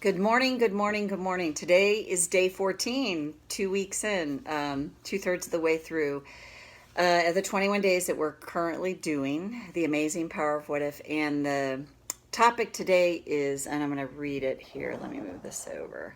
Good morning, good morning, good morning. Today is day 14, 2 weeks in, two-thirds of the way through the 21 days that we're currently doing, the amazing power of what if. And the topic today is, and I'm going to read it here. Let me move this over.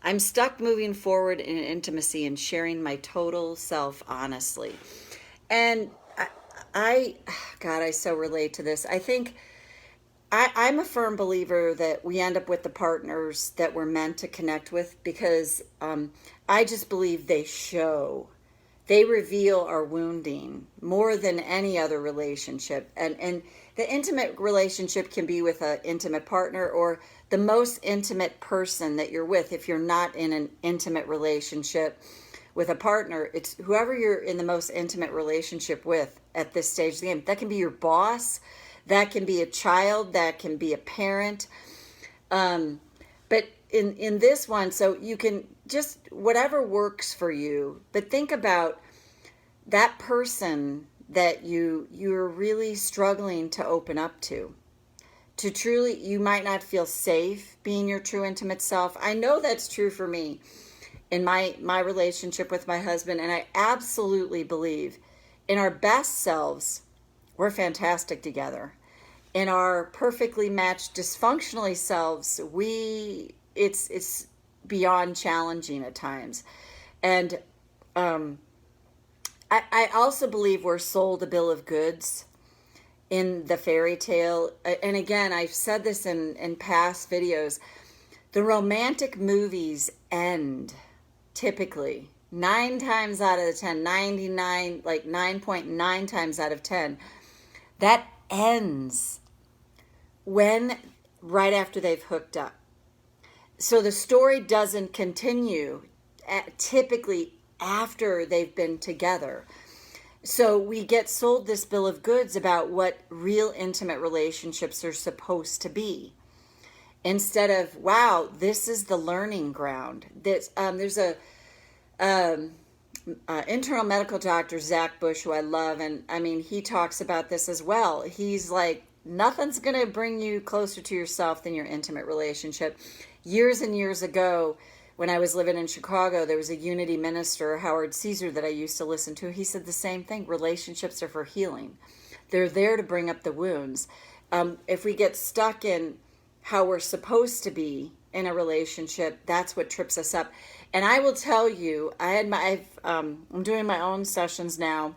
I'm stuck moving forward in intimacy and sharing my total self honestly. And I, God, I so relate to this. I think I'm a firm believer that we end up with the partners that we're meant to connect with because I just believe they reveal our wounding more than any other relationship. And the intimate relationship can be with an intimate partner or the most intimate person that you're with. If you're not in an intimate relationship with a partner, it's whoever you're in the most intimate relationship with at this stage of the game. That can be your boss, that can be a child, that can be a parent. But in this one, so you can just whatever works for you, but think about that person that you're really struggling to open up to truly, you might not feel safe being your true intimate self. I know that's true for me in my relationship with my husband, and I absolutely believe in our best selves we're fantastic together. In our perfectly matched dysfunctionally selves, it's beyond challenging at times. And I also believe we're sold a bill of goods in the fairy tale. And again, I've said this in past videos. The romantic movies end typically 9 times out of the 10, 99, like 9.9 times out of 10, that ends when right after they've hooked up. So the story doesn't continue typically after they've been together. So we get sold this bill of goods about what real intimate relationships are supposed to be, instead of, wow, this is the learning ground. There's a internal medical doctor, Zach Bush, who I love, and I mean, he talks about this as well. He's like, nothing's going to bring you closer to yourself than your intimate relationship. Years and years ago, when I was living in Chicago, there was a Unity minister, Howard Caesar, that I used to listen to. He said the same thing. Relationships are for healing. They're there to bring up the wounds. If we get stuck in how we're supposed to be in a relationship, that's what trips us up. And I will tell you, I'm doing my own sessions now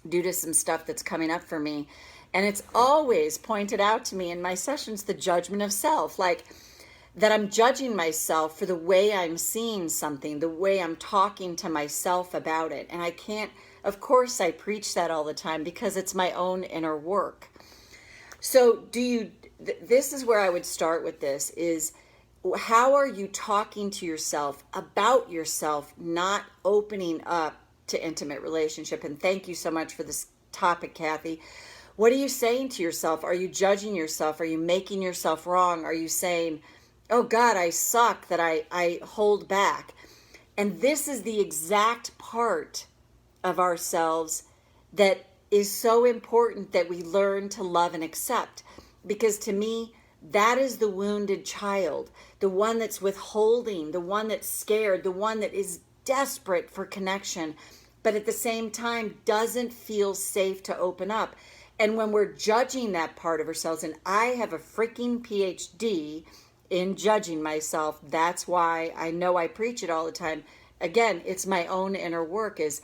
due to some stuff that's coming up for me. And it's always pointed out to me in my sessions, the judgment of self, like that I'm judging myself for the way I'm seeing something, the way I'm talking to myself about it. And I can't, of course, I preach that all the time because it's my own inner work. So this is where I would start with this is, how are you talking to yourself about yourself, not opening up to intimate relationship? And thank you so much for this topic, Kathy. What are you saying to yourself? Are you judging yourself? Are you making yourself wrong? Are you saying, oh God, I suck, that I hold back? And this is the exact part of ourselves that is so important that we learn to love and accept. Because to me, that is the wounded child, the one that's withholding, the one that's scared, the one that is desperate for connection, but at the same time doesn't feel safe to open up. And when we're judging that part of ourselves, and I have a freaking PhD in judging myself, that's why I know I preach it all the time. Again, it's my own inner work is,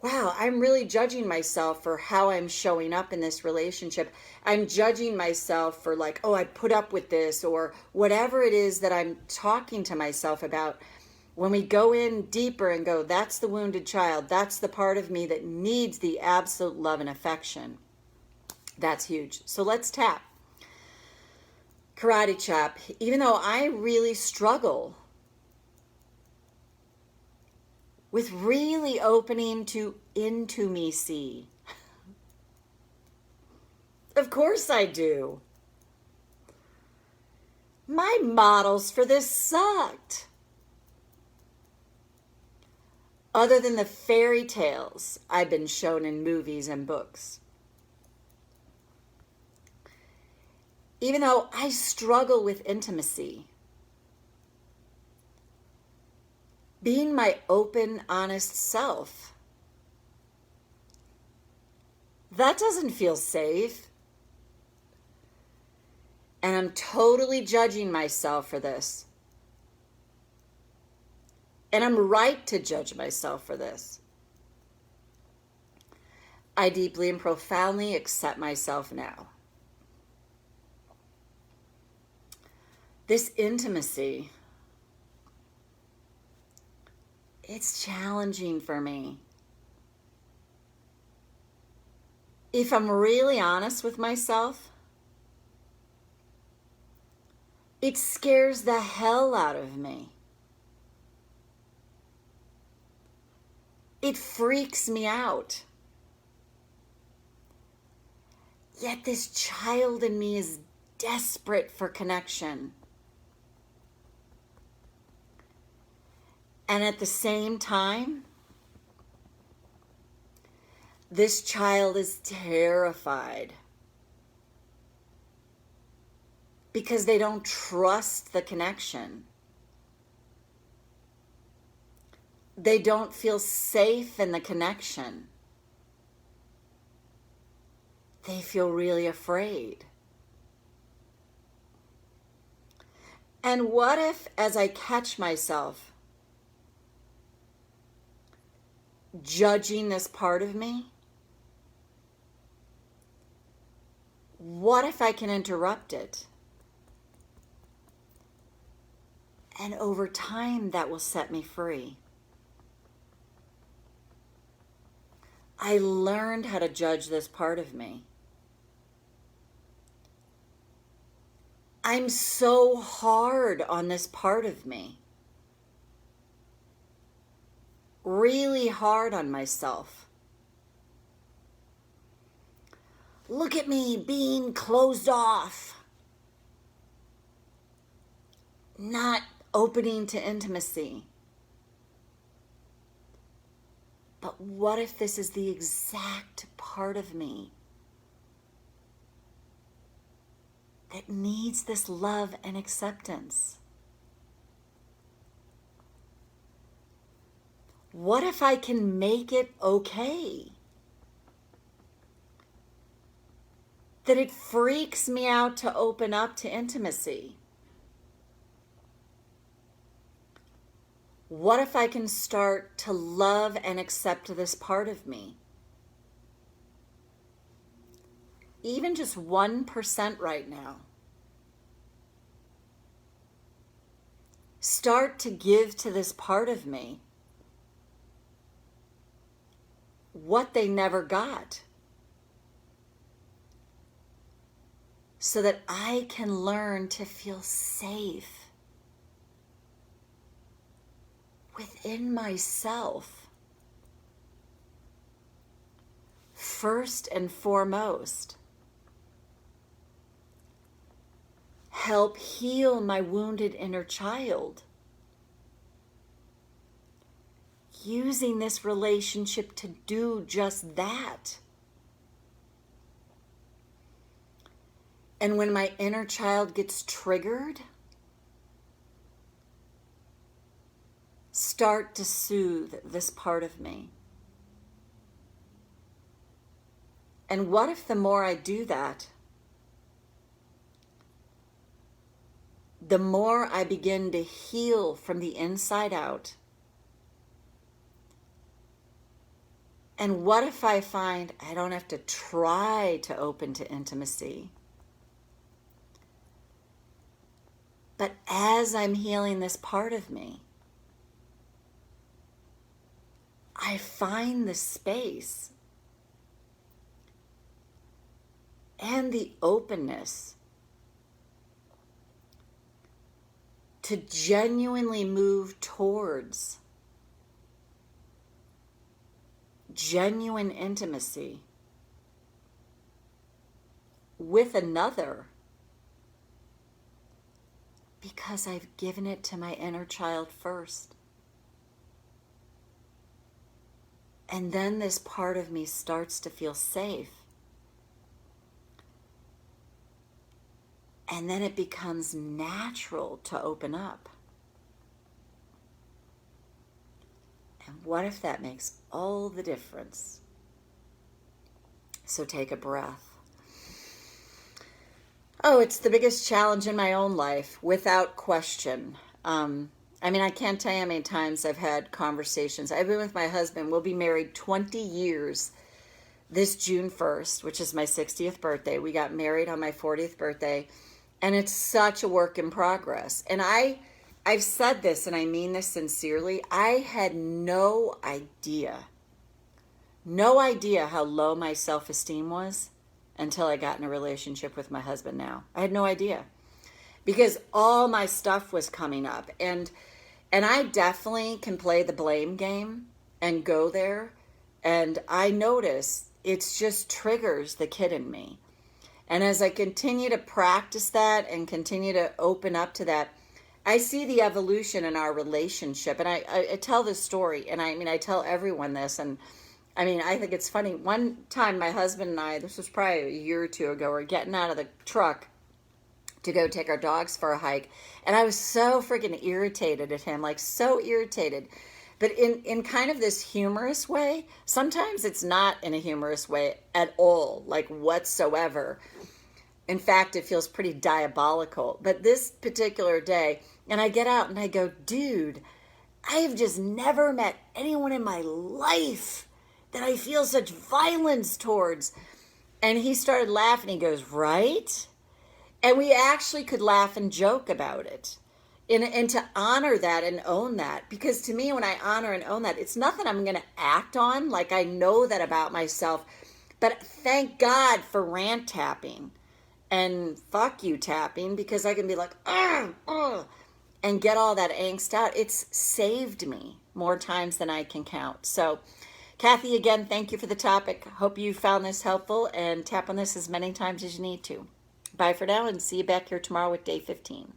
wow, I'm really judging myself for how I'm showing up in this relationship. I'm judging myself for like, oh, I put up with this, or whatever it is that I'm talking to myself about. When we go in deeper and go, that's the wounded child, that's the part of me that needs the absolute love and affection. That's huge. So let's tap. Karate chop. Even though I really struggle with really opening to intimacy. Of course I do. My models for this sucked. Other than the fairy tales I've been shown in movies and books. Even though I struggle with intimacy, being my open, honest self. That doesn't feel safe. And I'm totally judging myself for this. And I'm right to judge myself for this. I deeply and profoundly accept myself now. This intimacy, it's challenging for me. If I'm really honest with myself, it scares the hell out of me. It freaks me out. Yet this child in me is desperate for connection. And at the same time, this child is terrified because they don't trust the connection. They don't feel safe in the connection. They feel really afraid. And what if, as I catch myself judging this part of me, what if I can interrupt it? And over time, that will set me free. I learned how to judge this part of me. I'm so hard on this part of me. Really hard on myself. Look at me being closed off. Not opening to intimacy. But what if this is the exact part of me that needs this love and acceptance? What if I can make it okay? That it freaks me out to open up to intimacy. What if I can start to love and accept this part of me? Even just 1% right now. Start to give to this part of me what they never got, so that I can learn to feel safe within myself. First and foremost, help heal my wounded inner child. Using this relationship to do just that. And when my inner child gets triggered, start to soothe this part of me. And what if the more I do that, the more I begin to heal from the inside out? And what if I find I don't have to try to open to intimacy? But as I'm healing this part of me, I find the space and the openness to genuinely move towards genuine intimacy with another, because I've given it to my inner child first. And then this part of me starts to feel safe. And then it becomes natural to open up. And what if that makes all the difference? So take a breath. Oh, it's the biggest challenge in my own life, without question. I can't tell you how many times I've had conversations. I've been with my husband. We'll be married 20 years this June 1st, which is my 60th birthday. We got married on my 40th birthday, and it's such a work in progress. And I've said this, and I mean this sincerely. I had no idea how low my self-esteem was until I got in a relationship with my husband now. I had no idea, because all my stuff was coming up, and I definitely can play the blame game and go there, and I notice it's just triggers the kid in me. And as I continue to practice that and continue to open up to that, I see the evolution in our relationship. And I tell this story, and I tell everyone this, and I think it's funny. One time my husband and I, this was probably a year or two ago, we're getting out of the truck to go take our dogs for a hike. And I was so freaking irritated at him, like so irritated. But in kind of this humorous way. Sometimes it's not in a humorous way at all, like whatsoever. In fact, it feels pretty diabolical. But this particular day, and I get out and I go, dude, I have just never met anyone in my life that I feel such violence towards. And he started laughing. He goes, right? And we actually could laugh and joke about it. And to honor that and own that. Because to me, when I honor and own that, it's nothing I'm going to act on. Like, I know that about myself. But thank God for rant tapping and fuck you tapping, because I can be like, and get all that angst out. It's saved me more times than I can count. So, Kathy, again, thank you for the topic. Hope you found this helpful, and tap on this as many times as you need to. Bye for now, and see you back here tomorrow with day 15.